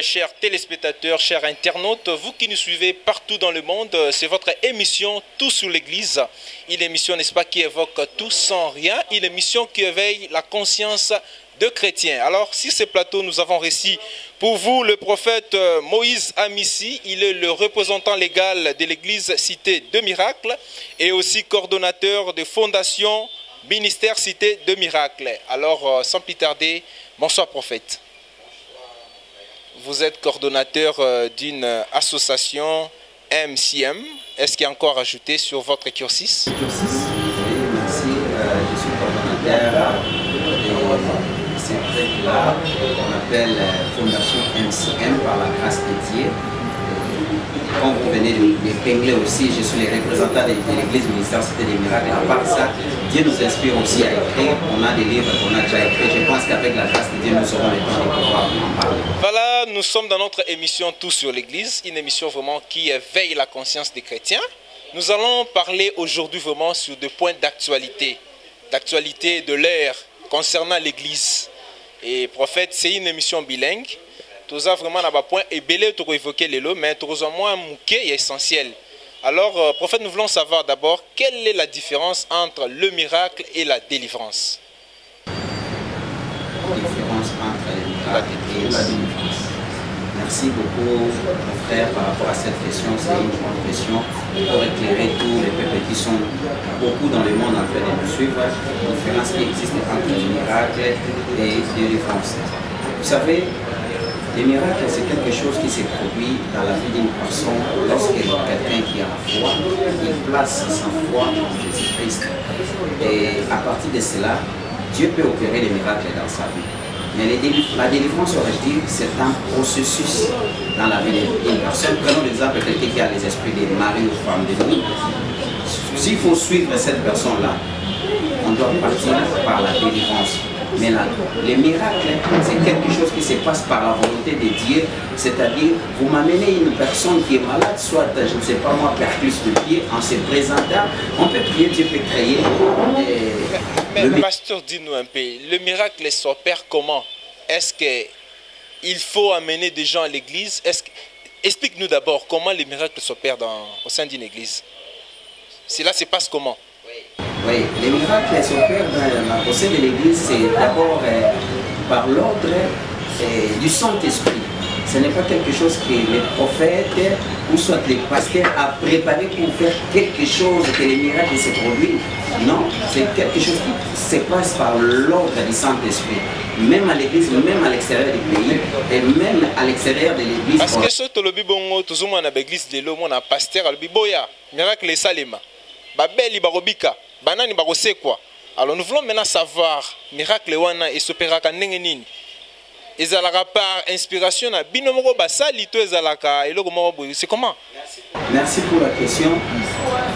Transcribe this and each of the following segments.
chers téléspectateurs, chers internautes, vous qui nous suivez partout dans le monde, c'est votre émission Tout sur l'Église. Une émission, n'est-ce pas, qui évoque tout sans rien, une émission qui éveille la conscience de chrétiens. Alors, sur ce plateau, nous avons reçu pour vous le prophète Moïse Amissi. Il est le représentant légal de l'Église Cité de Miracle et aussi coordonnateur de Fondation Ministère Cité de Miracle. Alors, sans plus tarder, bonsoir prophète. Vous êtes coordonnateur d'une association MCM. Est-ce qu'il y a encore ajouté sur votre cursus? Oui, merci. Je suis coordonnateur de cette truc-là qu'on appelle Fondation MCM par la grâce de Dieu. Comme vous venez de l'épingler aussi, je suis le représentant de l'Église Ministère Cité des Miracles. À part ça, Dieu nous inspire aussi à écrire. On a des livres qu'on a déjà écrits. Je pense qu'avec la grâce de Dieu, nous aurons le temps de pouvoir en parler. Voilà, nous sommes dans notre émission Tout sur l'Église, une émission vraiment qui éveille la conscience des chrétiens. Nous allons parler aujourd'hui vraiment sur des points d'actualité de l'ère concernant l'Église. Et prophète, c'est une émission bilingue. Tout ça vraiment n'a point ébélé pour évoquer les lots, mais tout ça moins mouqué et essentiel. Alors, prophète, nous voulons savoir d'abord quelle est la différence entre le miracle et la délivrance. La différence entre le miracle et la délivrance. Merci beaucoup, mon frère, par rapport à cette question. C'est une grande question pour éclairer tous les peuples qui sont beaucoup dans le monde en train de nous suivre. La différence qui existe entre le miracle et la délivrance. Vous savez, le miracle, c'est quelque chose qui se produit dans la vie d'une personne lorsque quelqu'un qui a la foi, il place sa foi en Jésus-Christ. Et à partir de cela, Dieu peut opérer des miracles dans sa vie. Mais la délivrance, aurait-je dit, c'est un processus dans la vie d'une personne. Prenons l'exemple de quelqu'un qui a les esprits des maris ou femmes de nuit. S'il faut suivre cette personne-là, on doit partir par la délivrance. Mais là, le miracle, c'est quelque chose qui se passe par la volonté de Dieu. C'est-à-dire, vous m'amenez une personne qui est malade, soit, je ne sais pas moi, perclus de pied, en se présentant, on peut prier, Dieu peut créer. Mais pasteur, dis-nous un peu, le miracle s'opère comment? Est-ce qu'il faut amener des gens à l'église? Explique-nous d'abord comment le miracle s'opère au sein d'une église. Cela se passe comment? Oui, les miracles s'opèrent au sein de l'Église, c'est d'abord par l'ordre du Saint-Esprit. Ce n'est pas quelque chose que les prophètes ou soit les pasteurs a préparé pour faire quelque chose, que les miracles se produisent. Non, c'est quelque chose qui se passe par l'ordre du Saint-Esprit. Même à l'Église, même à l'extérieur du pays, et même à l'extérieur de l'Église. Parce que ce que le bibongo, tout le monde a l'église de l'homme, on a pasteur, le biboya, miracle et salema, babeli barobika. Banani barose quoi. Alors nous voulons maintenant savoir miracle wana et s'opéraka ndenge nini. Ezalaka par inspiration na binomoko basali to ezalaka eloko moko boye. C'est comment? Merci pour la question.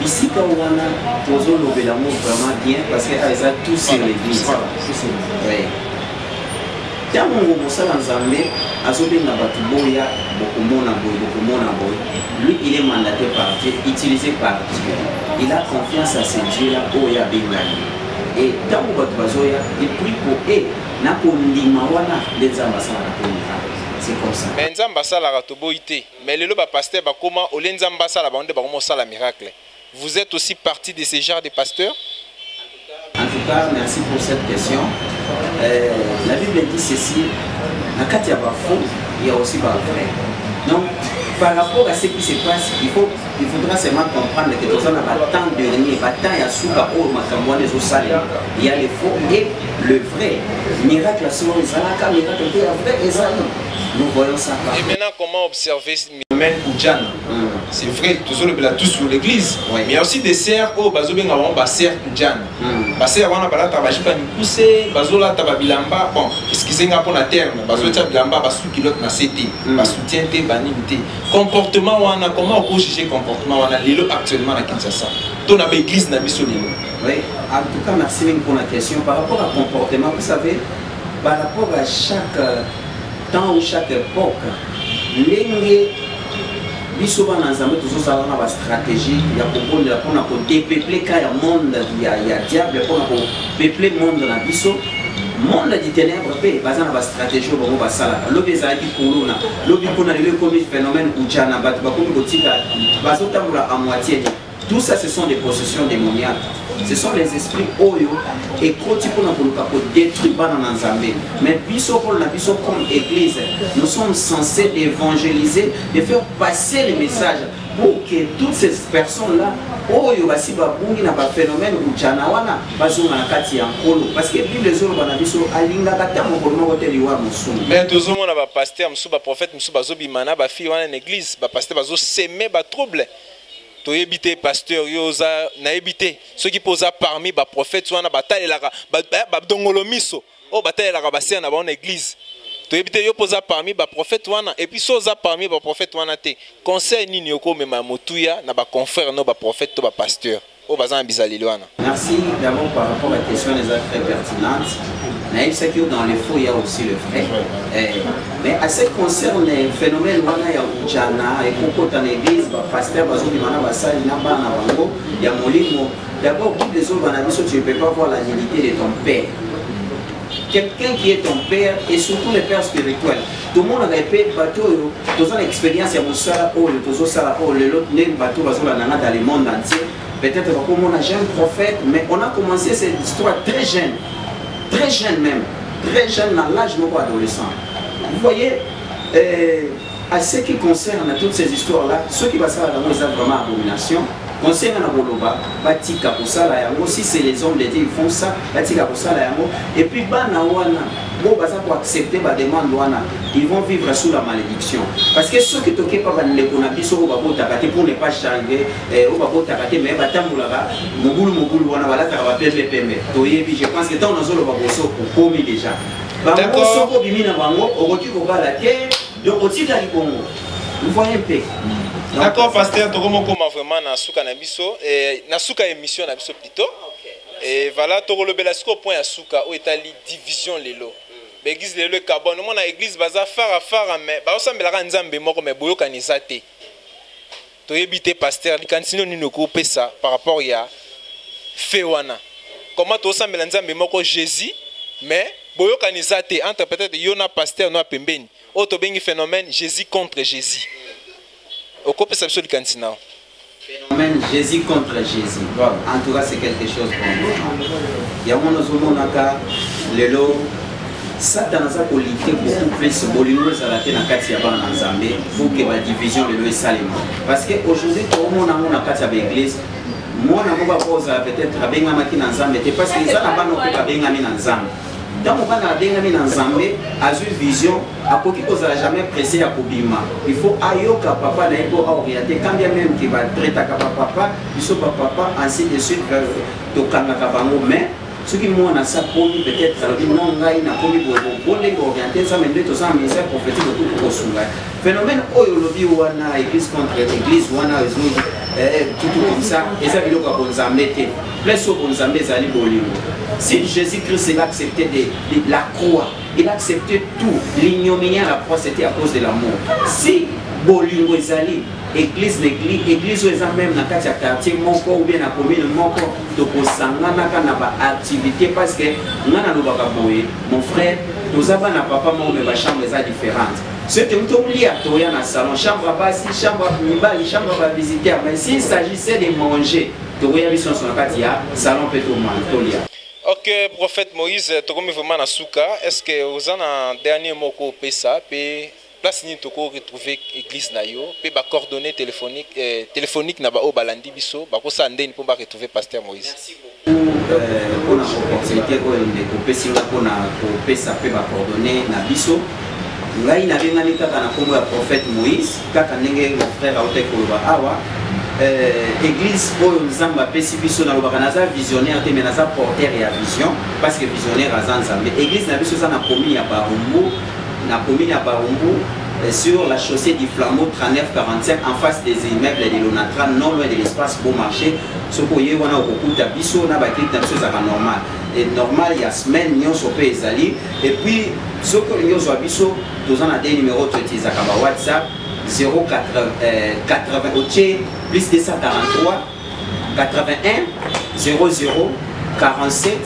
Ici quand wana pozo lobela mo vraiment bien parce que ça tout sur l'église. Oui. Tango ngomosala nzambe azobenga batu boya bokomona boy. Lui il est mandaté par Dieu, utilisé par Dieu. Il a confiance à ce Dieu-là, Oya Bengani. Et dans le Bazoya, il prie pour eux. C'est comme ça. Mais le pasteur, miracle. Vous êtes aussi partie de ces genres de pasteurs? En tout cas, merci pour cette question. La Bible dit ceci, quand il y a faux, il y a aussi pas vrai. Donc, par rapport à ce qui se passe, il faudra seulement comprendre que tout ça n'a pas tant de dernier, pas tant il y a souka ou makamwa les osale. Il y a le faux et le vrai. Miracle à ce moment, miracle est vrai et ça. Nous voyons ça. Et maintenant, comment observer ce miracle? C'est vrai, toujours le tout sur l'église. Oui. Mais il y a aussi des serres où bazobenga won ba serre Kujana. Ba serre wana bala tabajipa ni poussé, bazola tababilamba. Bon, excusez-moi pour la terme, bazola bilamba ba sous kilote na CT, ba soutien té banimité. Comportement wana, comment on peut juger comportement wana lelo actuellement à Kinshasa. Ton a église na biso lelo. Oui, en tout cas merci pour la question par rapport à comportement, vous savez, par rapport à chaque temps ou chaque époque, l'engue biso bana nzambe tozosala na ba stratégie ya koponela pona ko dépeupler ka ya monde ya diable pona ko peupler monde na biso monde du ténèbre pe baza na ba stratégie bango basala lobi ezalaki kuluna lobi kuna le comme phénomène ujana bato bakomi kotika bazotambola à moitié. Tout ça, ce sont des possessions démoniaques. Ce sont les esprits oyo et koti pour détruire dans Nzambe. Mais biso pour la biso comme église, nous sommes censés évangéliser, de faire passer les messages pour que toutes ces personnes-là, oyo basi babungi na ba phénomène ujana wana bazonga na kati ya nkolo parce que Bible zolo bana biso alinga kata mokolo moko te liwa musumu. Mais toujours on a ba pasteur, musu ba prophète, musu bazo bimana ba fi wana na église, ba pasteur bazo semer ba trouble. To éviter pasteur yoza na éviter ceux qui posent parmi ba prophètes wana bataille la ba dongolo miso o bataille la ba na ba église to éviter yo posa parmi ba prophètes wana et puis soza parmi ba prophètes wana te conseil nini yoko mema motuya na ba confrère no ba prophète to ba pasteur o bazan bizali wana. Merci d'abord par rapport à la question des actes très pertinentes. Mais c'est que dans les faux il y a aussi le vrai. Mais à ce qui concerne les phénomènes wana ya ujana et pourquoi dans l'église ba pasteur bazo dimana basali na bana bango ya molimo d'abord pour les autres banabiso tu ne peux pas voir la dignité de ton père. Quelqu'un qui est ton père et surtout les pères spirituels. Tout le monde a répété bateau, tous ont l'expérience ya musala o le tozo sala o le lot ne bateau bazo la nana dans le monde entier. Peut-être comme on a jeune prophète, mais on a commencé cette histoire très jeune même, très jeune dans l'âge de adolescent. Vous voyez, à ce qui concerne toutes ces histoires-là, ceux qui vont faire vraiment abomination, concernant Boloba, Batika pour ça, si c'est les hommes de Dieu, ils font ça, Batika pour ça, et puis Banawana, pour accepter la demande, ils vont vivre sous la malédiction. Parce que ceux qui ne pas les conabiso pour ne pas changer, mais je pense que tant nous avons déjà. Vous voyez un peu. D'accord, pasteur, tu vraiment na suka na biso et na suka émission na biso plutôt. Et voilà, tu le belasco point à suka où est ali division lelo. L'église lelo kabon, nous na église baza fara mais ba osambela nzambe moko mais boyo kanizate. To yebite pasteur, likantino ni no ko pesa par rapport ya fewana. Comment to osambela nzambe moko Jésus mais boyo kanizate entre peut-être yona pasteur no pembeni. Auto bengi phénomène Jésus contre Jésus. Au coup, c'est absolument cantina. Phénomène Jésus contre Jésus. En tout cas, c'est quelque chose pour nous. Il y a mon ozomonaka, le lot, Satan a politique beaucoup plus bolino zalate na kati ya bana nzambe pour que la division le lot salima. Parce que aujourd'hui, tout le monde a mon kati ya l'église. Moi, na moba posa peut-être abenga maki na nzambe, parce que ça na bana ko abenga mi na nzambe. Dans mon bana abenga mi na nzambe, a une vision. Apoki kozala jamais pressé à Kobima. Il faut ayoka papa na ego orienté quand bien même qui va traiter à papa, il faut papa ainsi de suite to kanga kabango mais ce qui moi na ça komi peut-être ça dit non ngai na komi bon orienté ça mais to ça ministère prophétique de tout ko sunga. Phénomène oyo lobi wana église contre église wana tout comme ça et ça biloko bonzambe te. Plus au bonzambe zali bolingo. Si Jésus-Christ a accepté de la croix, il a accepté tout. L'ignominie à la croix, c'était à cause de l'amour. Si Bolingo Ezali, église, même dans le quartier, ou bien dans la commune, activité parce que mon frère, nous avons un papa, mais chambre est différente. Ce que nous avons lié à Toya dans le salon, chambre à basse, chambre à Mibali, chambre à visiter, mais s'il s'agissait de manger, Toya Bisson sur le salon peut manger. Ok, prophète Moïse, tu as vraiment Nasuka. Est-ce que vous avez un dernier mot pour ça? Puis, place ni tu retrouver l'église nayo, puis ba coordonnées téléphoniques na ba o balandi biso, ba ko sande pour ba retrouver pasteur Moïse. Merci beaucoup pour l'opportunité de couper si on a coupé ça peut ba coordonnées na biso. Ngai na benga ni kaka na kombo ya prophète Moïse, kaka ndenge mon frère aote ko ba awa. Église oyo nzamba pesi biso na lobaka naza visionnaire te mais naza porteur ya vision parce que visionnaire aza nzambe. Église na biso za na commune ya Barumbu sur la chaussée du Flambeau 3945 en face des immeubles de l'Onatra non loin de l'espace Beau Marché. Soko ye wana okukuta biso na ba clip na biso za normal. Et normal il y a semaine nyonso pe ezali et puis soko nyonso biso tozana des numéros totiza ka ba WhatsApp 080 plus 243 81 00 47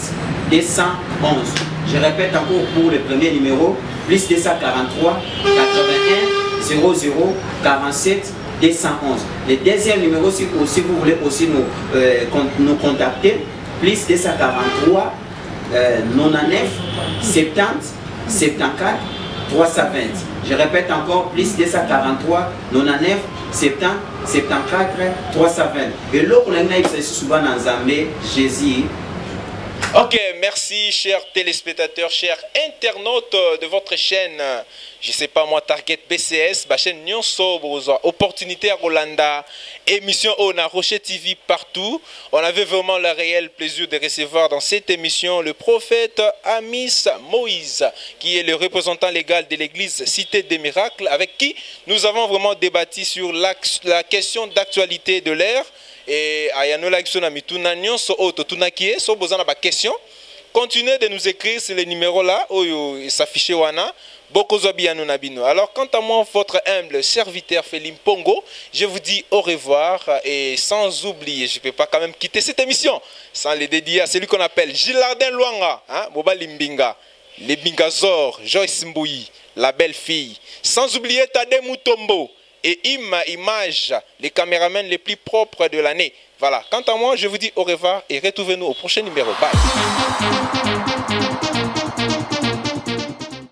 211 Je répète encore pour le premier numéro, plus 243 81 00 47 211. Le deuxième numéro, si vous voulez aussi nous contacter, plus 243 99 70 74 320. Je répète encore, plus 243 99 70 74 320. Et l'autre, on a souvent dans Zambé, Jésus. Ok, merci chers téléspectateurs, chers internautes de votre chaîne, je sais pas moi, Target BCS, ma chaîne Nyonso, opportunité à Rolanda, émission on a Rocher TV partout. On avait vraiment le réel plaisir de recevoir dans cette émission le prophète Amis Moïse, qui est le représentant légal de l'église Cité des Miracles, avec qui nous avons vraiment débattu sur la question d'actualité de l'ère. Et question. Continuez de nous écrire sur les numéros là où s'affiche wana. Alors quant à moi, votre humble serviteur Félim Pongo, je vous dis au revoir et sans oublier, je ne peux pas quand même quitter cette émission sans les dédier à celui qu'on appelle Gilardin Luanga, hein, Boba Limbinga, les Bingazor, Joyce Mbouyi, la belle fille, sans oublier Tade Mutombo et Image, les caméramans les plus propres de l'année. Voilà, quant à moi, je vous dis au revoir et retrouvez-nous au prochain numéro. Bye.